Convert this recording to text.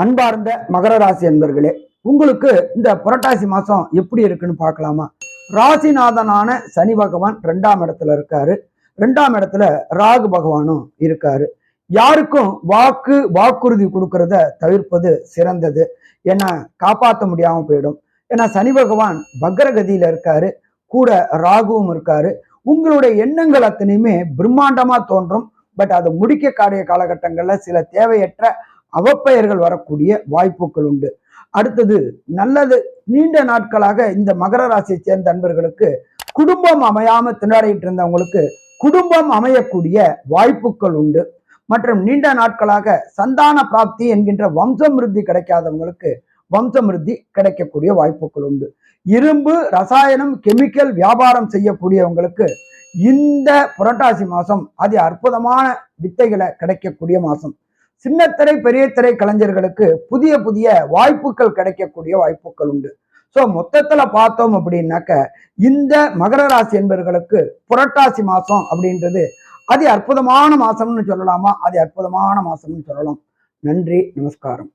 அன்பார்ந்த மகர ராசி அன்பர்களே, உங்களுக்கு இந்த புரட்டாசி மாசம் எப்படி இருக்குன்னு பார்க்கலாமா? ராசிநாதனான சனி பகவான் 2ஆம் இடத்துல இருக்காரு. 2ஆம் இடத்துல ராகு பகவானும் இருக்காரு. யாருக்கும் வாக்குறுதி கொடுக்கறத தவிர்ப்பது சிறந்தது. ஏன்னா காப்பாற்ற முடியாம போயிடும். ஏன்னா சனி பகவான் வக்ரகதியில இருக்காரு, கூட ராகுவும் இருக்காரு. உங்களுடைய எண்ணங்கள் அத்தனையுமே பிரம்மாண்டமா தோன்றும். பட் அதை முடிக்க காடிய காலகட்டங்கள்ல சில தேவையற்ற அவப்பெயர்கள் வரக்கூடிய வாய்ப்புகள் உண்டு. அடுத்தது நல்லது, நீண்ட நாட்களாக இந்த மகர ராசியை சேர்ந்த நண்பர்களுக்கு குடும்பம் அமையாம திண்டாடிட்டு இருந்தவங்களுக்கு குடும்பம் அமையக்கூடிய வாய்ப்புகள் உண்டு. மற்றும் நீண்ட நாட்களாக சந்தான பிராப்தி என்கின்ற வம்சமிருத்தி கிடைக்காதவங்களுக்கு வம்சமிருத்தி கிடைக்கக்கூடிய வாய்ப்புகள் உண்டு. இரும்பு, ரசாயனம், கெமிக்கல் வியாபாரம் செய்யக்கூடியவங்களுக்கு இந்த புரட்டாசி மாசம் அதி அற்புதமான வித்தைகளை கிடைக்கக்கூடிய மாசம். சின்னத்திரை பெரிய திரை கலைஞர்களுக்கு புதிய புதிய வாய்ப்புகள் கிடைக்கக்கூடிய வாய்ப்புகள் உண்டு. ஸோ மொத்தத்துல பார்த்தோம் அப்படின்னாக்க இந்த மகர ராசி என்பவர்களுக்கு புரட்டாசி மாசம் அப்படின்றது அதி அற்புதமான மாசம்னு சொல்லலாமா? அதி அற்புதமான மாசம்னு சொல்லலாம். நன்றி, நமஸ்காரம்.